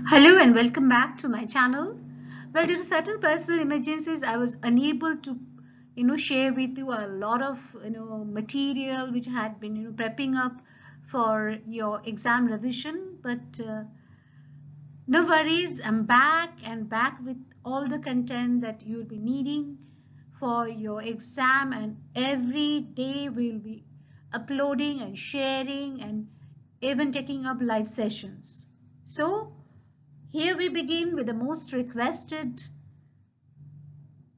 Hello and welcome back to my channel. Well, due to certain personal emergencies, I was unable to, share with you a lot of, material which had been, prepping up for your exam revision. But no worries, I'm back and back with all the content that you'll be needing for your exam, and every day we'll be uploading and sharing and even taking up live sessions. So here we begin with the most requested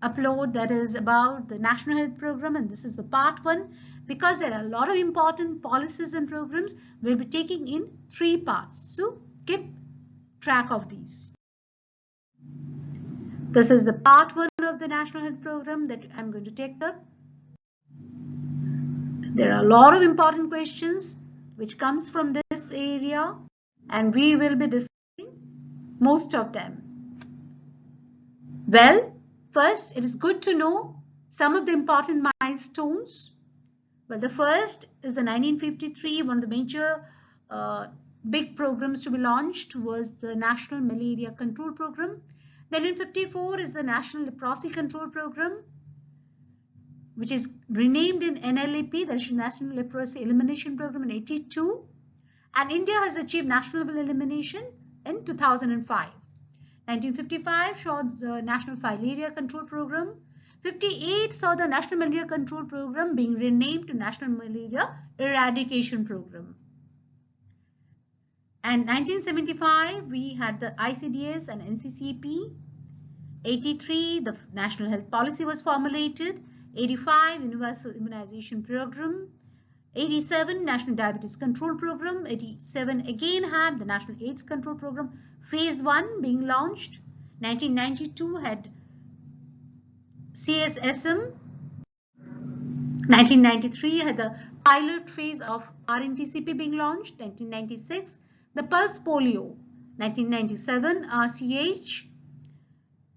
upload, that is about the National Health Program, and this is the part 1 because there are a lot of important policies and programs we'll be taking in 3 parts. So keep track of these. This is the part 1 of the National Health Program that I'm going to take up. There are a lot of important questions which comes from this area, and we will be discussing most of them. Well, first, it is good to know some of the important milestones. Well, the first is the 1953, one of the major big programs to be launched was the National Malaria Control Program. Then in 54 is the National Leprosy Control Program, which is renamed in NLEP, the National Leprosy Elimination Program in 82. And India has achieved national level elimination in 2005. 1955 saw the National Filaria Control Program. 58 saw the National Malaria Control Program being renamed to National Malaria Eradication Program. And 1975 we had the ICDS and NCCP. 83 the National Health Policy was formulated. 85 Universal Immunization Program. 87 National Diabetes Control Program. 87 again had the National AIDS Control Program phase 1 being launched. 1992 had CSSM. 1993 had the pilot phase of RNTCP being launched. 1996 the pulse polio. 1997 RCH.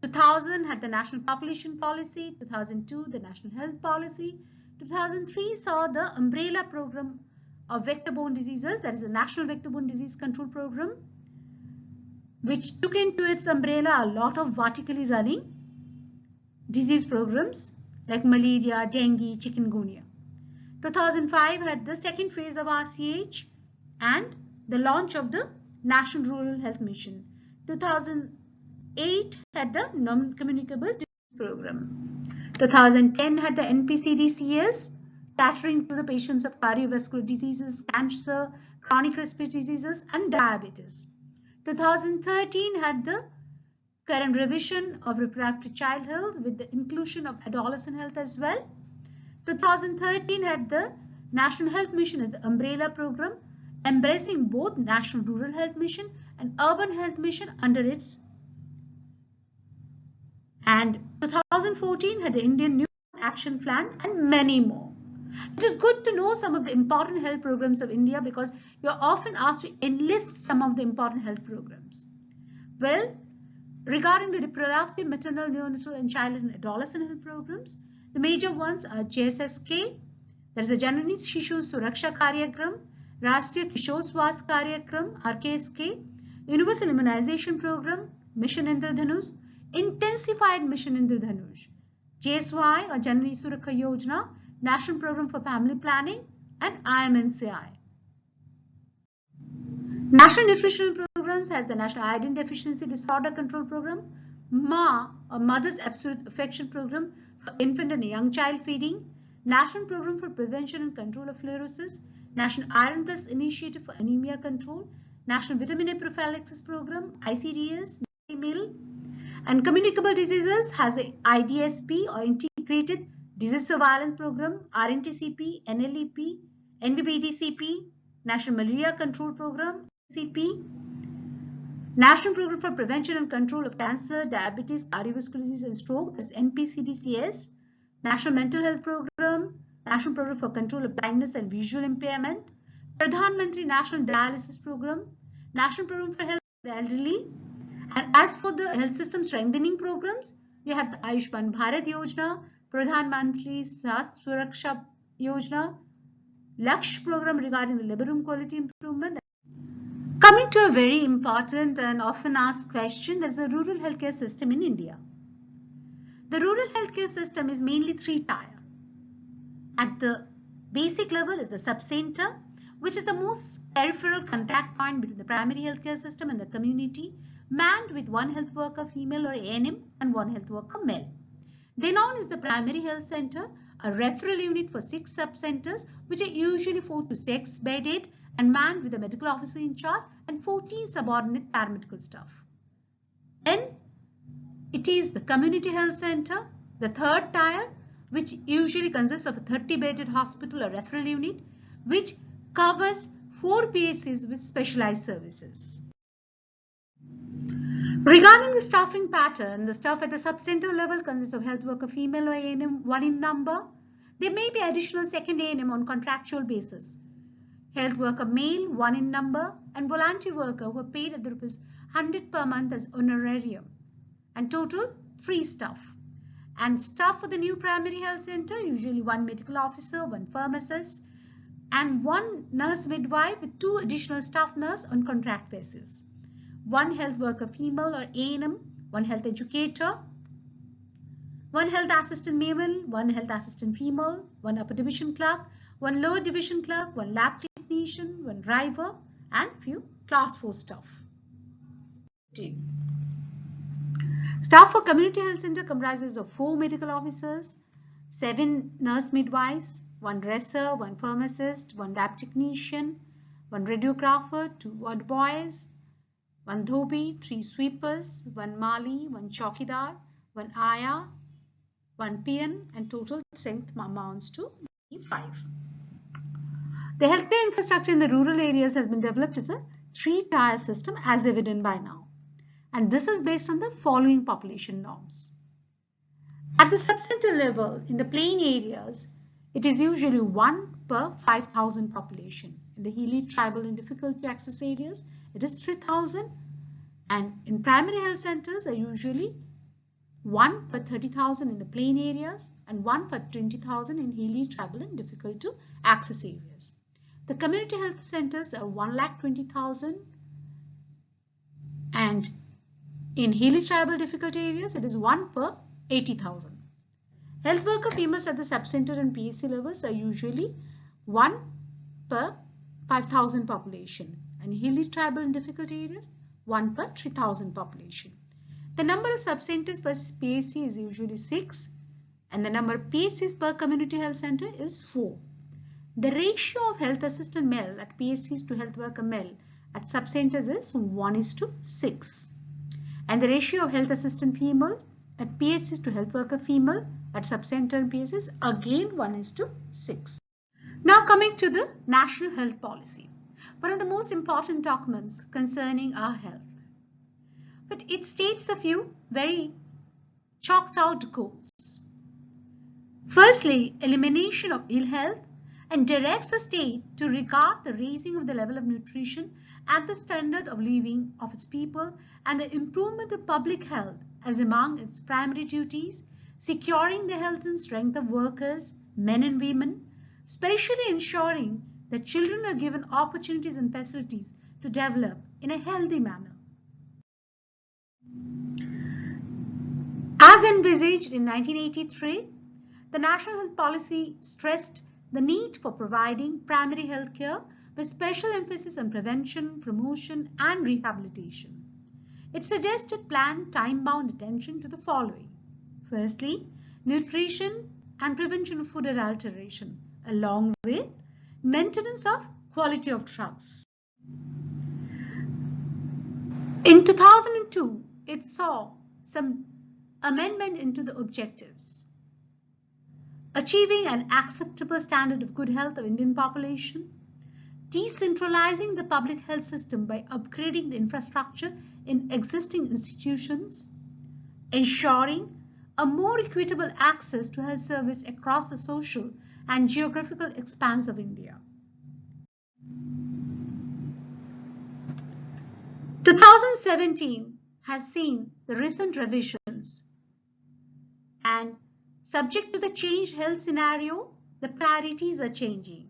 2000 had the National Population Policy. 2002 the National Health Policy. 2003 saw the umbrella program of vector-borne diseases, that is the National Vector-Borne Disease Control Program, which took into its umbrella a lot of vertically running disease programs like malaria, dengue, chikungunya. 2005 had the second phase of RCH and the launch of the National Rural Health Mission. 2008 had the Non-Communicable Disease Program. 2010 had the NPCDCS, catering to the patients of cardiovascular diseases, cancer, chronic respiratory diseases, and diabetes. 2013 had the current revision of reproductive child health with the inclusion of adolescent health as well. 2013 had the National Health Mission as the umbrella program, embracing both National Rural Health Mission and Urban Health Mission under its. And 2014 had the Indian New Action Plan and many more. It is good to know some of the important health programs of India because you are often asked to enlist some of the important health programs. Well, regarding the reproductive, maternal, neonatal, and child and adolescent health programs, the major ones are JSSK, that is the Janani Shishu Suraksha Karyagram, Rashtriya Kishor Swasth Karyakram, RKSK, Universal Immunization Program, Mission Indradhanush, Intensified Mission Indradhanush, JSY or Janani Surakha Yojana, National Program for Family Planning, and IMNCI. National Nutritional Programs has the National Iodine Deficiency Disorder Control Program, MA or Mother's Absolute Affection Program for infant and young child feeding, National Program for Prevention and Control of Fluorosis, National Iron Plus Initiative for Anemia Control, National Vitamin A Prophylaxis Program, ICDS, MIL, and Communicable Diseases has a IDSP or Integrated Disease Surveillance Program, RNTCP, NLEP, NVBDCP, National Malaria Control Program, CP, National Program for Prevention and Control of Cancer, Diabetes, Cardiovascular Disease and Stroke, that's NPCDCS, National Mental Health Program, National Program for Control of Blindness and Visual Impairment, Pradhan Mantri National Dialysis Program, National Program for Health of the Elderly, and as for the health system strengthening programs, we have the Ayushman Bharat Yojana, Pradhan Mantri Swasth Suraksha Yojana, Laksh program regarding the labor room quality improvement, Coming to a very important and often asked question, there's the rural healthcare system in India. The rural healthcare system is mainly three-tier. At the basic level is the sub-center, which is the most peripheral contact point between the primary healthcare system and the community, manned with one health worker female or ANM and one health worker male. Then on is the primary health center, a referral unit for 6 sub-centers, which are usually 4 to 6 bedded and manned with a medical officer in charge and 14 subordinate paramedical staff. Then it is the community health center, the third tier, which usually consists of a 30-bedded hospital or referral unit, which covers 4 PSCs with specialized services. Regarding the staffing pattern, the staff at the sub-center level consists of health worker female or ANM 1 in number. There may be additional second ANM on contractual basis. Health worker male 1 in number and volunteer worker who are paid at the ₹100 per month as honorarium. And total 3 staff. And staff for the new primary health center, usually 1 medical officer, 1 pharmacist, and 1 nurse midwife with 2 additional staff nurse on contract basis. 1 health worker female or ANM, 1 health educator, 1 health assistant male, 1 health assistant female, 1 upper division clerk, 1 lower division clerk, 1 lab technician, 1 driver, and few class 4 staff. Staff for community health center comprises of 4 medical officers, 7 nurse midwives, 1 dresser, 1 pharmacist, 1 lab technician, 1 radiographer, 2 ward boys, 1 dhobi, 3 sweepers, 1 mali, 1 chowkidar, 1 aya, 1 peon, and total strength amounts to 5. The healthcare infrastructure in the rural areas has been developed as a 3-tier system as evident by now. And this is based on the following population norms. At the sub-center level, in the plain areas, it is usually 1 per 5,000 population. In the hilly, tribal and difficult to access areas, it is 3,000. And in primary health centers are usually 1 per 30,000 in the plain areas and 1 per 20,000 in hilly, tribal and difficult to access areas. The community health centers are 1,20,000 and in hilly, tribal, difficult areas, it is 1 per 80,000. Health worker females at the sub-center and PSC levels are usually 1 per 5,000 population, and hilly, tribal, and difficult areas 1 per 3,000 population. The number of sub-centers per PSC is usually 6, and the number of PSCs per community health center is 4. The ratio of health assistant male at PSCs to health worker male at sub-centers is 1:6. And the ratio of health assistant female at PHCs to health worker female at sub-center and PHCs again 1:6. Now coming to the National Health Policy, one of the most important documents concerning our health. But it states a few very chalked out goals. Firstly, elimination of ill health, and directs the state to regard the raising of the level of nutrition and the standard of living of its people and the improvement of public health as among its primary duties, securing the health and strength of workers, men and women, specially ensuring that children are given opportunities and facilities to develop in a healthy manner. As envisaged in 1983, the National Health Policy stressed the need for providing primary health care with special emphasis on prevention, promotion, and rehabilitation. It suggested planned time-bound attention to the following. Firstly, nutrition and prevention of food adulteration, along with maintenance of quality of drugs. In 2002, it saw some amendment into the objectives. Achieving an acceptable standard of good health of Indian population, decentralizing the public health system by upgrading the infrastructure in existing institutions, ensuring a more equitable access to health service across the social and geographical expanse of India. 2017 has seen the recent revisions, and subject to the changed health scenario, the priorities are changing.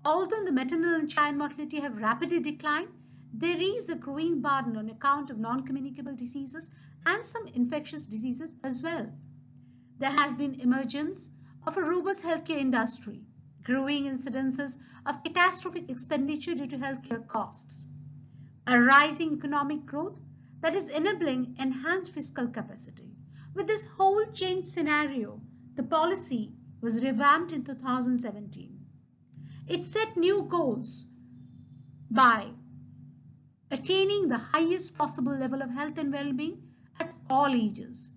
Although the maternal and child mortality have rapidly declined, there is a growing burden on account of non-communicable diseases and some infectious diseases as well. There has been emergence of a robust healthcare industry, growing incidences of catastrophic expenditure due to healthcare costs, a rising economic growth that is enabling enhanced fiscal capacity. With this whole changed scenario, the policy was revamped in 2017. It set new goals by attaining the highest possible level of health and well-being at all ages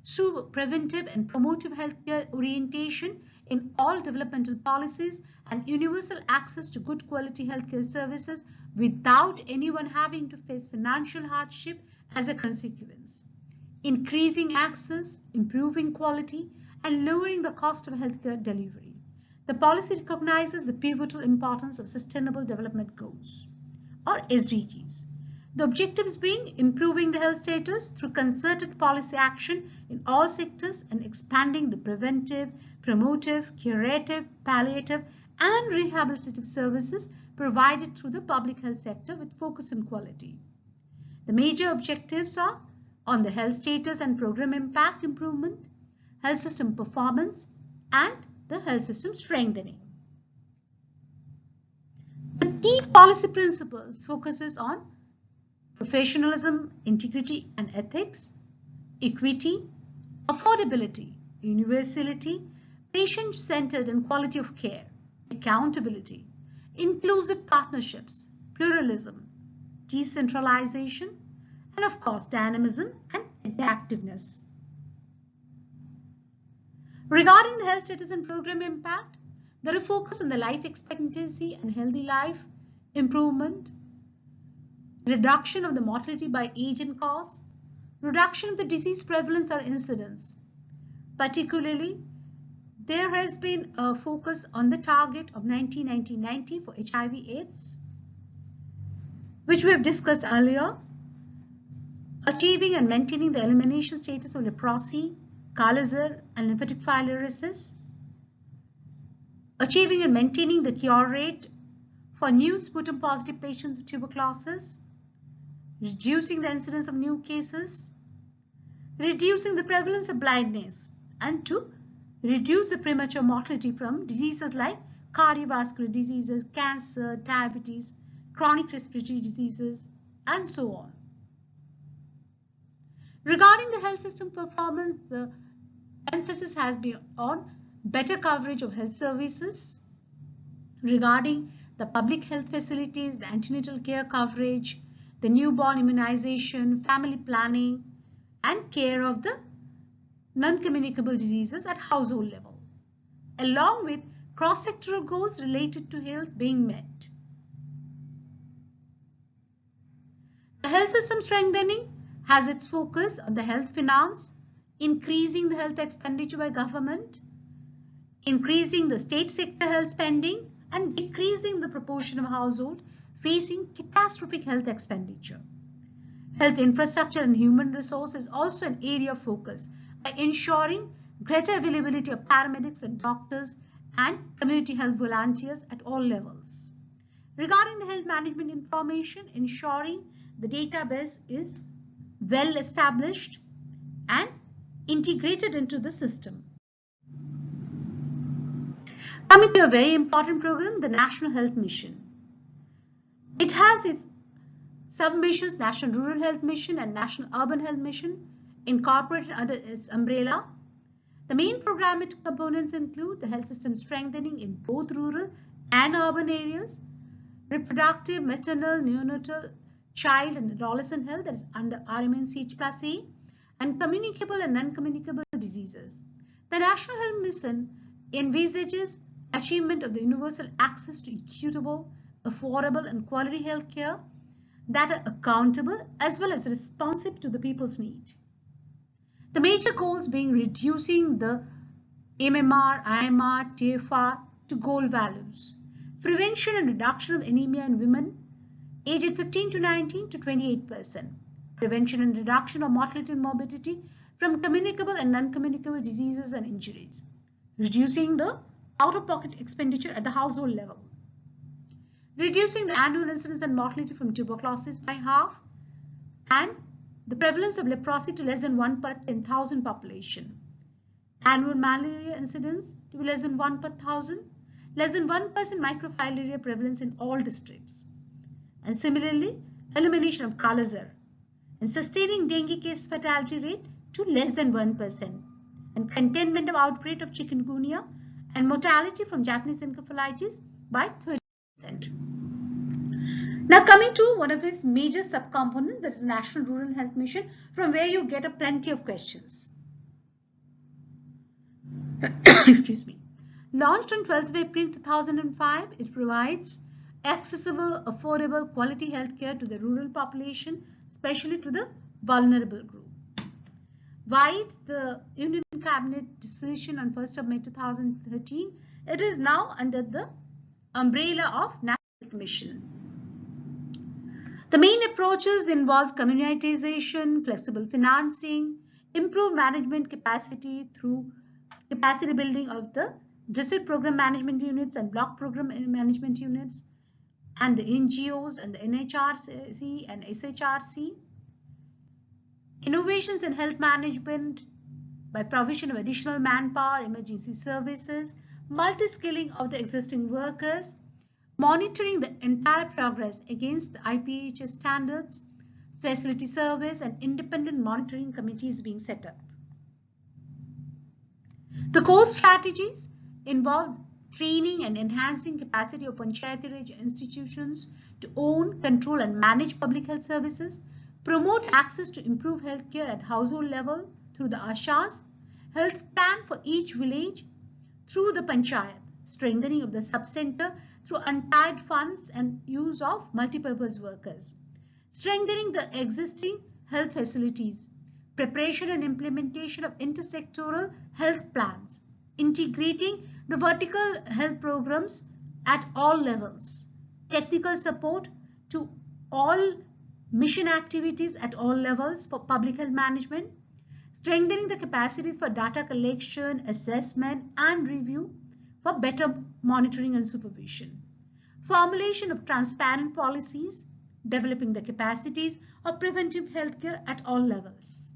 through preventive and promotive healthcare orientation in all developmental policies and universal access to good quality healthcare services without anyone having to face financial hardship as a consequence, increasing access, improving quality, and lowering the cost of healthcare delivery. The policy recognizes the pivotal importance of Sustainable Development Goals, or SDGs. The objectives being improving the health status through concerted policy action in all sectors and expanding the preventive, promotive, curative, palliative, and rehabilitative services provided through the public health sector with focus on quality. The major objectives are on the health status and program impact improvement, health system performance, and the health system strengthening. The key policy principles focuses on professionalism, integrity and ethics, equity, affordability, universality, patient-centered and quality of care, accountability, inclusive partnerships, pluralism, decentralization, and of course dynamism and adaptiveness. Regarding the health status and program impact, there is focus on the life expectancy and healthy life improvement, reduction of the mortality by age and cause, reduction of the disease prevalence or incidence. Particularly, there has been a focus on the target of 1990 for HIV/AIDS, which we have discussed earlier, achieving and maintaining the elimination status of leprosy, Kala-Azar, and lymphatic filariasis, achieving and maintaining the cure rate for new sputum-positive patients with tuberculosis, reducing the incidence of new cases, reducing the prevalence of blindness, and to reduce the premature mortality from diseases like cardiovascular diseases, cancer, diabetes, chronic respiratory diseases, and so on. Regarding the health system performance, the emphasis has been on better coverage of health services, regarding the public health facilities, the antenatal care coverage, the newborn immunization, family planning, and care of the non-communicable diseases at household level, along with cross-sectoral goals related to health being met. The health system strengthening has its focus on the health finance, increasing the health expenditure by government, increasing the state sector health spending, and decreasing the proportion of households facing catastrophic health expenditure. Health infrastructure and human resource is also an area of focus by ensuring greater availability of paramedics and doctors and community health volunteers at all levels. Regarding the health management information, ensuring the database is well established and integrated into the system. Coming to a very important program, the National Health Mission. It has its sub-missions, National Rural Health Mission and National Urban Health Mission, incorporated under its umbrella. The main programmatic components include the health system strengthening in both rural and urban areas, reproductive, maternal, neonatal, child and adolescent health, that is under RMNCH+A, and communicable and non-communicable diseases. The National Health Mission envisages achievement of the universal access to equitable, affordable and quality health care that are accountable as well as responsive to the people's need. The major goals being reducing the MMR, IMR, TFR to goal values, prevention and reduction of anemia in women aged 15 to 19 to 28%, prevention and reduction of mortality and morbidity from communicable and non-communicable diseases and injuries, reducing the out-of-pocket expenditure at the household level. reducing the annual incidence and mortality from tuberculosis by half, and the prevalence of leprosy to less than 1 per 10,000 population. Annual malaria incidence to be less than 1 per 1,000, less than 1% microfilaria prevalence in all districts. And similarly, elimination of Kala-Azar and sustaining dengue case fatality rate to less than 1%, and containment of outbreak of chikungunya and mortality from Japanese encephalitis by 30%. Now coming to one of its major subcomponents, that is National Rural Health Mission, from where you get a plenty of questions. Excuse me. Launched on 12th of April 2005, it provides accessible, affordable, quality healthcare to the rural population, especially to the vulnerable group. Via the Union Cabinet decision on 1st of May 2013, it is now under the umbrella of National Health Mission. The main approaches involve communitization, flexible financing, improved management capacity through capacity building of the district program management units and block program management units, and the NGOs and the NHRC and SHRC. Innovations in health management by provision of additional manpower, emergency services, multi-skilling of the existing workers, monitoring the entire progress against the IPHS standards, facility service, and independent monitoring committees being set up. The core strategies involve training and enhancing capacity of Panchayati Raj institutions to own, control, and manage public health services, promote access to improved healthcare at household level through the Ashas, health plan for each village through the Panchayat, strengthening of the sub-center through untied funds and use of multipurpose workers, strengthening the existing health facilities, preparation and implementation of intersectoral health plans, integrating the vertical health programs at all levels, technical support to all mission activities at all levels for public health management, strengthening the capacities for data collection, assessment, and review for better monitoring and supervision, formulation of transparent policies, developing the capacities of preventive healthcare at all levels.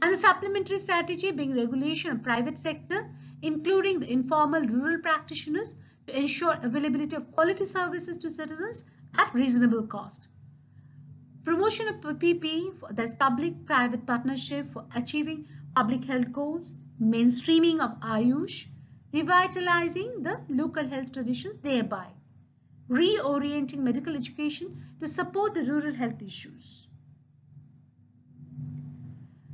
And the supplementary strategy being regulation of private sector, including the informal rural practitioners, to ensure availability of quality services to citizens at reasonable cost. Promotion of PPP, that's public-private partnership for achieving public health goals, mainstreaming of Ayush, revitalizing the local health traditions, thereby reorienting medical education to support the rural health issues.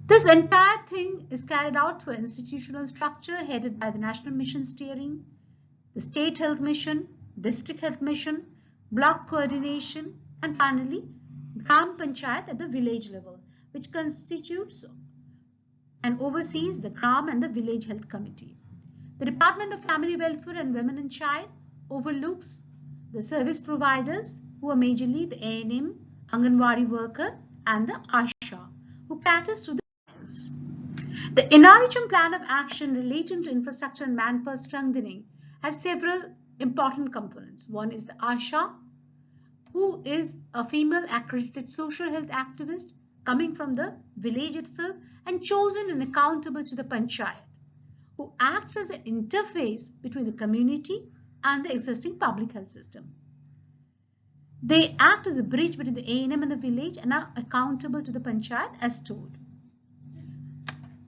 This entire thing is carried out through an institutional structure headed by the National Mission Steering, the State Health Mission, District Health Mission, Block Coordination, and finally, Gram Panchayat at the village level, which constitutes and oversees the Gram and the Village Health Committee. The Department of Family Welfare and Women and Child overlooks the service providers who are majorly the ANM, Anganwadi worker, and the Asha, who caters to the parents. The NRHM plan of action relating to infrastructure and manpower strengthening has several important components. One is the Asha, who is a female accredited social health activist coming from the village itself and chosen and accountable to the Panchayat, who acts as the interface between the community and the existing public health system. They act as a bridge between the ANM and the village and are accountable to the Panchayat as told.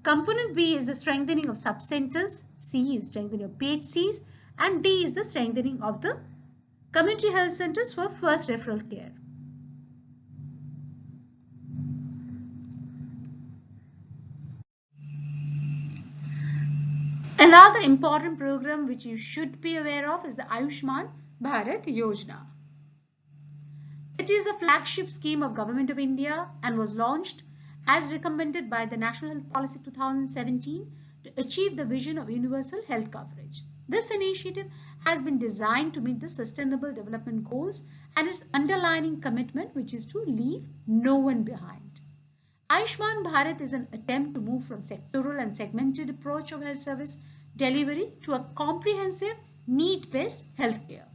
Component B is the strengthening of sub-centers, C is strengthening of PHCs, and D is the strengthening of the community health centers for first referral care. Another important program which you should be aware of is the Ayushman Bharat Yojana. It is a flagship scheme of Government of India and was launched as recommended by the National Health Policy 2017 to achieve the vision of universal health coverage. This initiative has been designed to meet the Sustainable Development Goals and its underlying commitment, which is to leave no one behind. Ayushman Bharat is an attempt to move from sectoral and segmented approach of health service delivery to a comprehensive, need-based healthcare.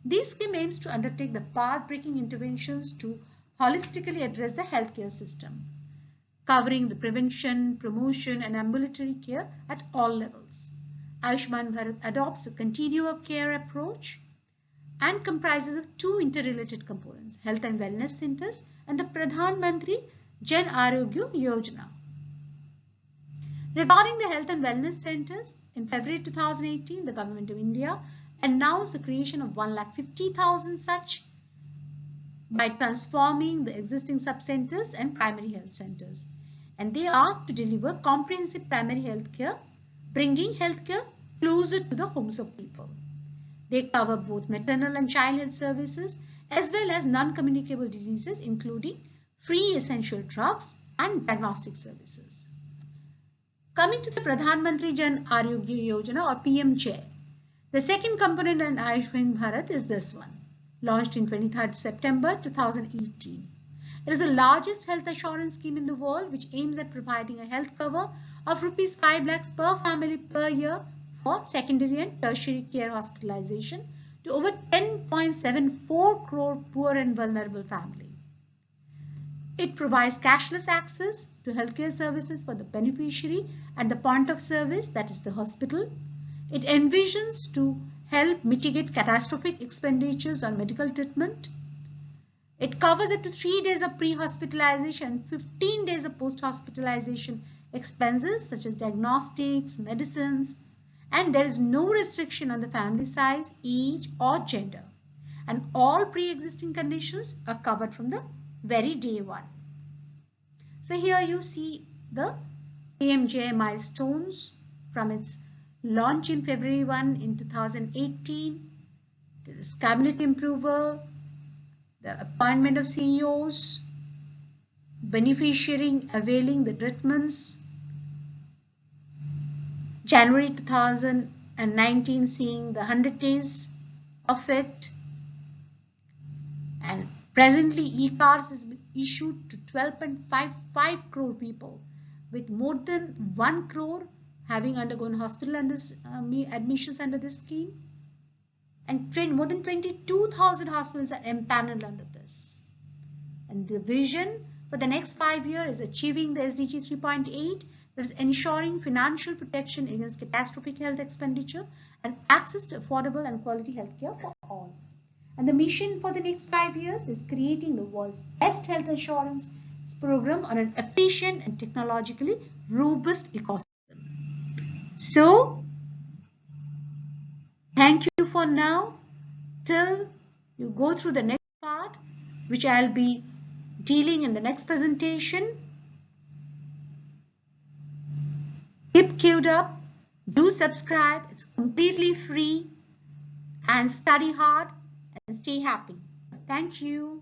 This scheme aims to undertake the path-breaking interventions to holistically address the healthcare system, covering the prevention, promotion, and ambulatory care at all levels. Ayushman Bharat adopts a continuum of care approach and comprises of two interrelated components, health and wellness centers and the Pradhan Mantri Jan Arogya Yojana. Regarding the health and wellness centers, in February 2018, the Government of India announced the creation of 1,50,000 such by transforming the existing sub-centers and primary health centers. And they are to deliver comprehensive primary health care, bringing health care closer to the homes of people. They cover both maternal and child health services as well as non-communicable diseases, including free essential drugs and diagnostic services. Coming to the Pradhan Mantri Jan Arogya Yojana or PMJ, the second component in Ayushman Bharat is this one, launched in 23rd September 2018. It is the largest health assurance scheme in the world, which aims at providing a health cover of Rs 5 lakhs per family per year for secondary and tertiary care hospitalization to over 10.74 crore poor and vulnerable families. It provides cashless access to healthcare services for the beneficiary at the point of service, that is the hospital. It envisions to help mitigate catastrophic expenditures on medical treatment. It covers up to 3 days of pre-hospitalization and 15 days of post-hospitalization expenses such as diagnostics, medicines, and there is no restriction on the family size, age or gender. And all pre-existing conditions are covered from the very day one. So here you see the PMJ milestones from its launch in February 1 in 2018, the cabinet approval, the appointment of CEOs, beneficiary availing the treatments, January 2019 seeing the 100 days of it, and presently e-cards has been issued to 12.55 crore people, with more than 1 crore having undergone hospital admissions under this scheme, and more than 22,000 hospitals are empaneled under this. And the vision for the next 5 years is achieving the SDG 3.8, that is ensuring financial protection against catastrophic health expenditure and access to affordable and quality health care for all. And the mission for the next 5 years is creating the world's best health assurance program on an efficient and technologically robust ecosystem. So, thank you for now till you go through the next part, which I'll be dealing in the next presentation. Keep queued up, do subscribe, it's completely free, and study hard and stay happy. Thank you.